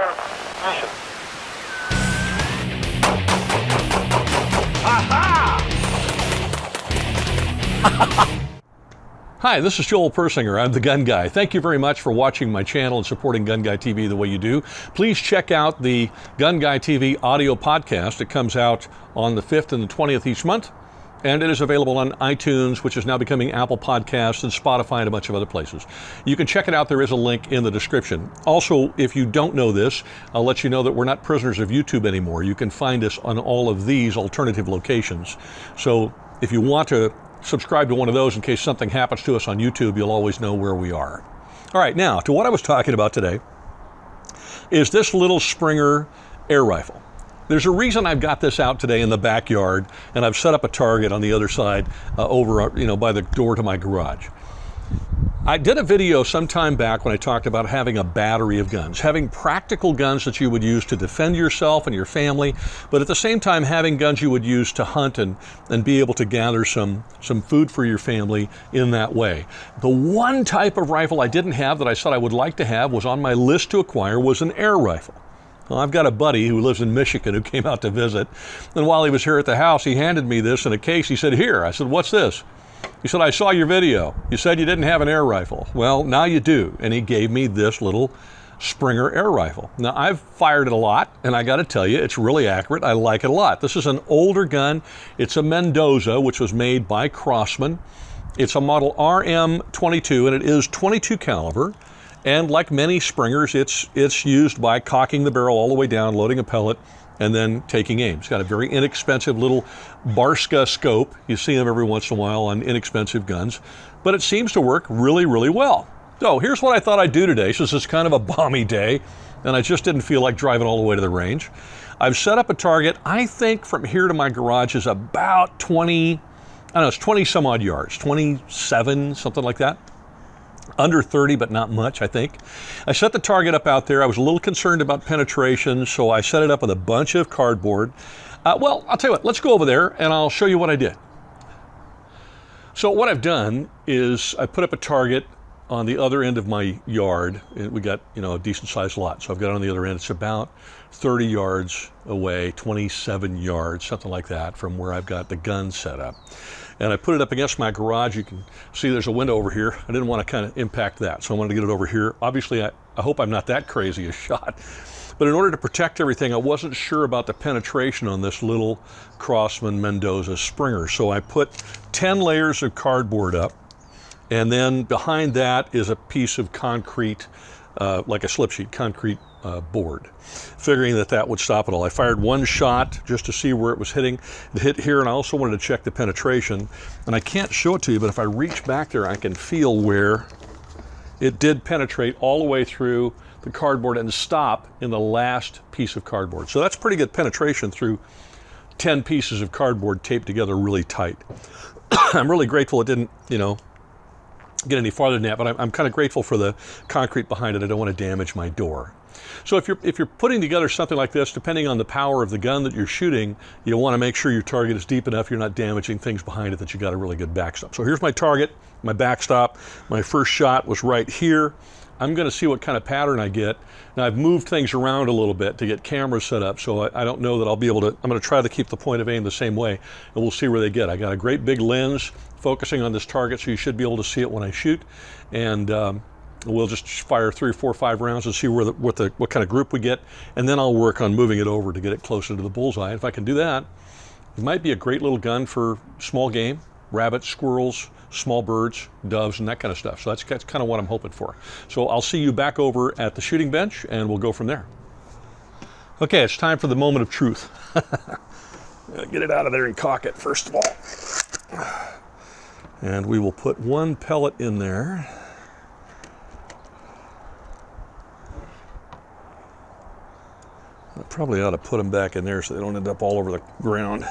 Mission. Hi, this is Joel Persinger. I'm the Gun Guy. Thank you very much for watching my channel and supporting GunGuyTV the way you do. Please check out the GunGuyTV audio podcast. It comes out on the 5th and the 20th each month, and it is available on iTunes, which is now becoming Apple Podcasts, and Spotify, and a bunch of other places. You can check it out. There is a link in the description. Also, if you don't know this, I'll let you know that we're not prisoners of YouTube anymore. You can find us on all of these alternative locations. So if you want to subscribe to one of those in case something happens to us on YouTube, you'll always know where we are. All right, now to what I was talking about today is this little Springer air rifle. There's a reason I've got this out today in the backyard, and I've set up a target on the other side over, by the door to my garage. I did a video some time back when I talked about having a battery of guns, having practical guns that you would use to defend yourself and your family, but at the same time having guns you would use to hunt and be able to gather some food for your family in that way. The one type of rifle I didn't have that I said I would like to have, was on my list to acquire, was an air rifle. Well, I've got a buddy who lives in Michigan who came out to visit, and while he was here at the house, he handed me this in a case. He said, "Here." I said, "What's this?" He said, "I saw your video. You said you didn't have an air rifle. Well, now you do." And he gave me this little Springer air rifle. Now, I've fired it a lot, and I got to tell you, it's really accurate. I like it a lot. This is an older gun. It's a Mendoza, which was made by Crosman. It's a model RM22, and it is 22 caliber. And like many Springers, it's used by cocking the barrel all the way down, loading a pellet, and then taking aim. It's got a very inexpensive little Barska scope. You see them every once in a while on inexpensive guns, but it seems to work really, really well. So here's what I thought I'd do today, since it's kind of a balmy day, and I just didn't feel like driving all the way to the range. I've set up a target. I think from here to my garage is about 20, it's 20 some odd yards, 27, something like that. Under 30, but not much, I think. I set the target up out there. I was a little concerned about penetration, so I set it up with a bunch of cardboard. Well, I'll tell you what, let's go over there and I'll show you what I did. So what I've done is I put up a target on the other end of my yard. We got, a decent sized lot, so I've got it on the other end. It's about 30 yards away, 27 yards, something like that, from where I've got the gun set up. And I put it up against my garage. You can see there's a window over here. I didn't want to kind of impact that, so I wanted to get it over here. Obviously, I hope I'm not that crazy a shot. But in order to protect everything, I wasn't sure about the penetration on this little Crosman Mendoza Springer. So I put 10 layers of cardboard up, and then behind that is a piece of concrete, like a slip sheet, concrete board, figuring that would stop it all. I fired one shot just to see where it was hitting. It hit here, and I also wanted to check the penetration. And I can't show it to you, but if I reach back there, I can feel where it did penetrate all the way through the cardboard and stop in the last piece of cardboard. So that's pretty good penetration through 10 pieces of cardboard taped together really tight. I'm really grateful it didn't, get any farther than that, but I'm kind of grateful for the concrete behind it. I don't want to damage my door. So if you're putting together something like this, depending on the power of the gun that you're shooting, you want to make sure your target is deep enough, you're not damaging things behind it, that you got a really good backstop. So here's my target, my backstop. My first shot was right here. I'm going to see what kind of pattern I get. Now, I've moved things around a little bit to get cameras set up, so I don't know that I'll be able to. I'm going to try to keep the point of aim the same way, and we'll see where they get. I got a great big lens focusing on this target, so you should be able to see it when I shoot, and we'll just fire 3 or 4 or 5 rounds and see what kind of group we get, and then I'll work on moving it over to get it closer to the bullseye. If I can do that, it might be a great little gun for small game, rabbits, squirrels, small birds, doves, and that kind of stuff. So that's kind of what I'm hoping for. So I'll see you back over at the shooting bench, and we'll go from there. Okay, it's time for the moment of truth. Get it out of there and cock it, first of all. And we will put one pellet in there. I probably ought to put them back in there so they don't end up all over the ground.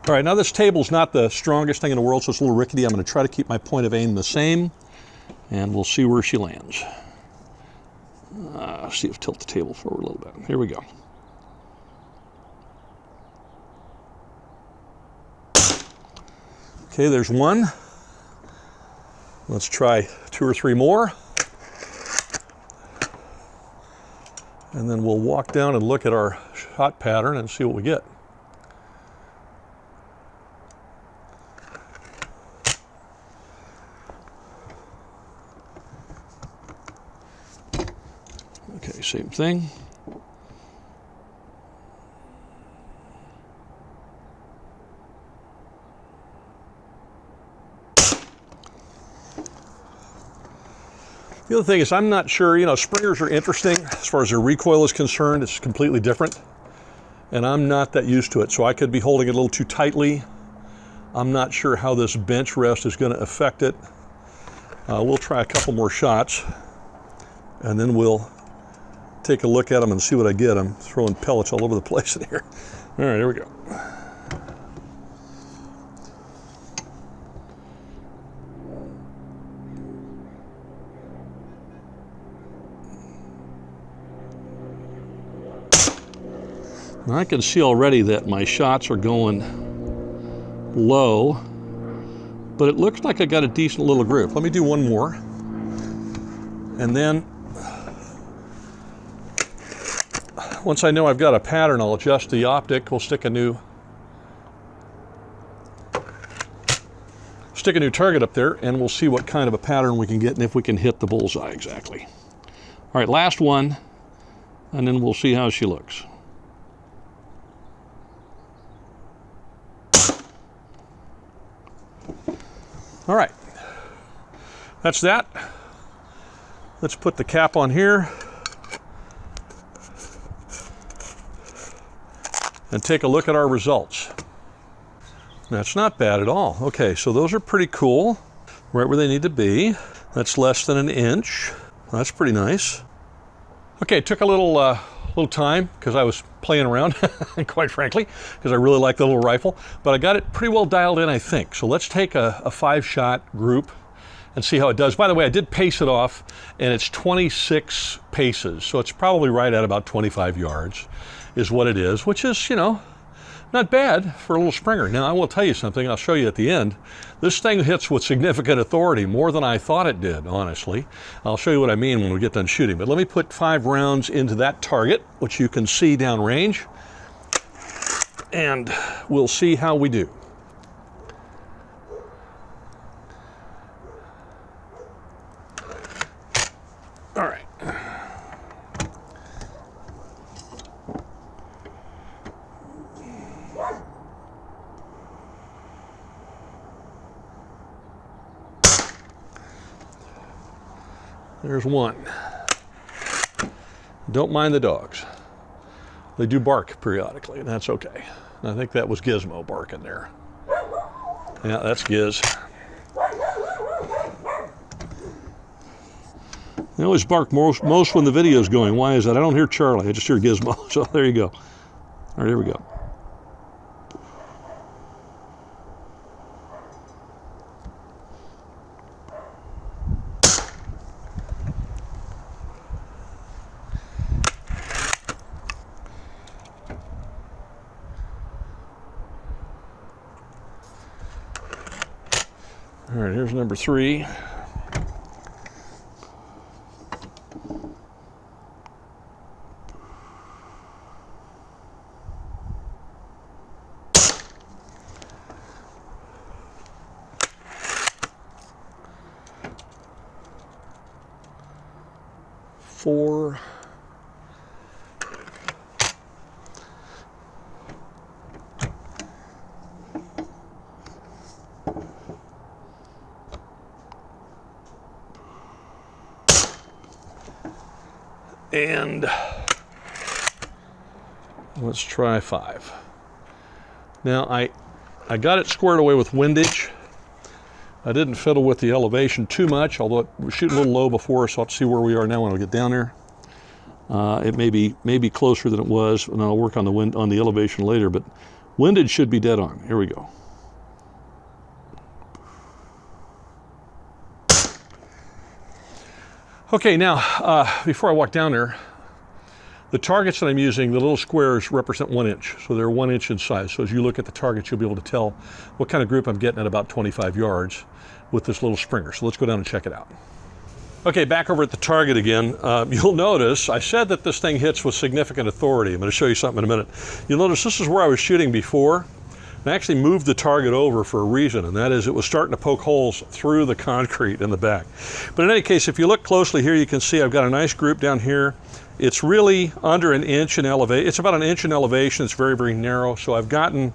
All right, now this table's not the strongest thing in the world, so it's a little rickety. I'm going to try to keep my point of aim the same, and we'll see where she lands. See if tilt the table forward a little bit. Here we go. Okay, there's one. Let's try 2 or 3 more. And then we'll walk down and look at our shot pattern and see what we get. Okay, same thing. The other thing is I'm not sure, you know, Springers are interesting as far as their recoil is concerned. It's completely different. And I'm not that used to it, so I could be holding it a little too tightly. I'm not sure how this bench rest is going to affect it. We'll try a couple more shots, and then we'll take a look at them and see what I get. I'm throwing pellets all over the place in here. All right, here we go. Now I can see already that my shots are going low, but it looks like I got a decent little grip. Let me do one more. And then once I know I've got a pattern, I'll adjust the optic. We'll stick a new target up there, and we'll see what kind of a pattern we can get and if we can hit the bullseye exactly. All right, last one, and then we'll see how she looks. All right, that's that. Let's put the cap on here and take a look at our results. That's not bad at all. Okay, so those are pretty cool, right where they need to be. That's less than an inch. That's pretty nice. Okay, it took a little time because I was playing around, quite frankly, because I really like the little rifle, but I got it pretty well dialed in, I think. So let's take a 5-shot group and see how it does. By the way, I did pace it off, and it's 26 paces, so it's probably right at about 25 yards is what it is, which is, you know, not bad for a little Springer. Now, I will tell you something, I'll show you at the end. This thing hits with significant authority, more than I thought it did, honestly. I'll show you what I mean when we get done shooting, but let me put 5 rounds into that target, which you can see downrange, and we'll see how we do. All right. There's one. Don't mind the dogs. They do bark periodically, and that's okay. I think that was Gizmo barking there. Yeah, that's Giz. They always bark most when the video's going. Why is that? I don't hear Charlie, I just hear Gizmo. So there you go. All right, here we go. All right, here's number 3. Four. And let's try 5. Now I got it squared away with windage. I didn't fiddle with the elevation too much, although it was shooting a little low before, so I'll see where we are now when I get down there. It may be closer than it was, and I'll work on the elevation later, but windage should be dead on. Here we go. Okay, now, before I walk down there, the targets that I'm using, the little squares represent 1 inch, so they're 1 inch in size. So as you look at the targets, you'll be able to tell what kind of group I'm getting at about 25 yards with this little Springer. So let's go down and check it out. Okay, back over at the target again. You'll notice I said that this thing hits with significant authority. I'm going to show you something in a minute. You'll notice this is where I was shooting before. I actually moved the target over for a reason, and that is it was starting to poke holes through the concrete in the back. But in any case, if you look closely here, you can see I've got a nice group down here. It's really under an inch in elevation. It's about an inch in elevation. It's very, very narrow. So I've gotten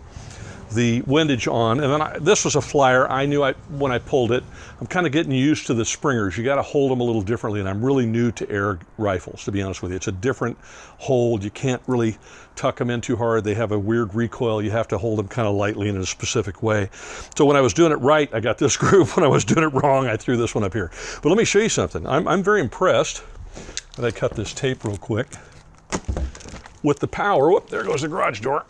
the windage on, and then this was a flyer. I knew when I pulled it, I'm kind of getting used to the springers. You got to hold them a little differently, and I'm really new to air rifles, to be honest with you. It's a different hold. You can't really tuck them in too hard. They have a weird recoil. You have to hold them kind of lightly in a specific way. So when I was doing it right, I got this group. When I was doing it wrong, I threw this one up here. But let me show you something. I'm very impressed. But I cut this tape real quick with the power. Whoop, there goes the garage door.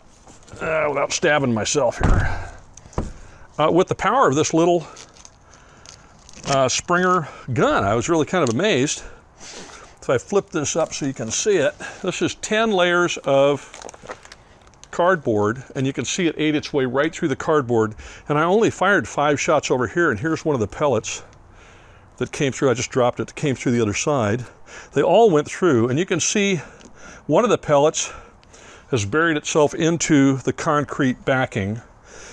Without stabbing myself here. With the power of this little Springer gun, I was really kind of amazed. If I flip this up so you can see it, this is 10 layers of cardboard, and you can see it ate its way right through the cardboard. And I only fired 5 shots over here, and here's one of the pellets that came through. I just dropped it. It came through the other side. They all went through, and you can see one of the pellets has buried itself into the concrete backing.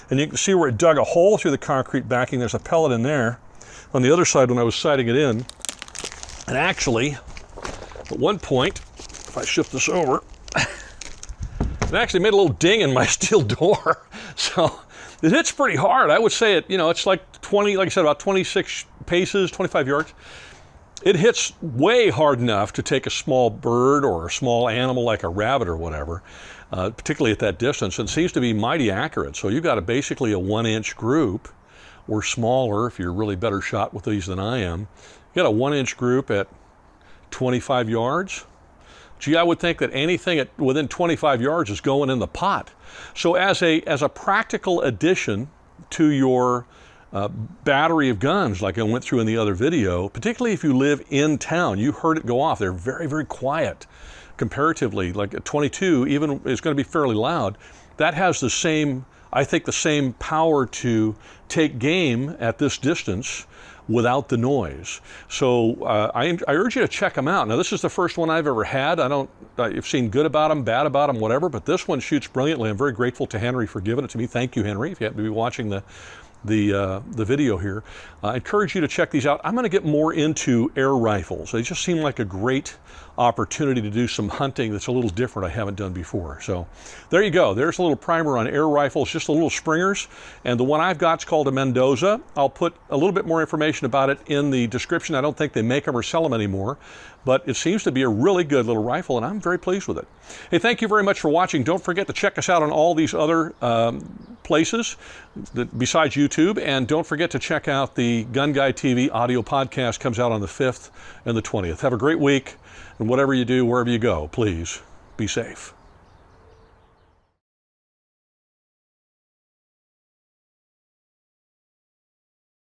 And you can see where it dug a hole through the concrete backing. There's a pellet in there. On the other side, when I was sighting it in, and actually, at one point, if I shift this over, it actually made a little ding in my steel door. So it hits pretty hard. I would say it's like 20, like I said, about 26 paces, 25 yards. It hits way hard enough to take a small bird or a small animal like a rabbit or whatever, particularly at that distance, and seems to be mighty accurate. So you've got basically a 1-inch group, or smaller if you're a really better shot with these than I am. You got a 1-inch group at 25 yards. Gee, I would think that anything within 25 yards is going in the pot. So as a practical addition to your battery of guns, like I went through in the other video, particularly if you live in town, you heard it go off. They're very, very quiet comparatively. Like a 22 even is going to be fairly loud. That has the same, I think, the same power to take game at this distance without the noise. So I urge you to check them out. Now, this is the first one I've ever had. I've seen good about them, bad about them, whatever, but this one shoots brilliantly. I'm very grateful to Henry for giving it to me. Thank you, Henry, if you happen to be watching the video here. I encourage you to check these out. I'm going to get more into air rifles. They just seem like a great opportunity to do some hunting that's a little different I haven't done before. So there you go. There's a little primer on air rifles, just a little springers. And the one I've got is called a Mendoza. I'll put a little bit more information about it in the description. I don't think they make them or sell them anymore, but it seems to be a really good little rifle, and I'm very pleased with it. Hey, thank you very much for watching. Don't forget to check us out on all these other places besides YouTube, and don't forget to check out the GunGuyTV audio podcast. Comes out on the 5th and the 20th. Have a great week, and whatever you do, wherever you go, please be safe.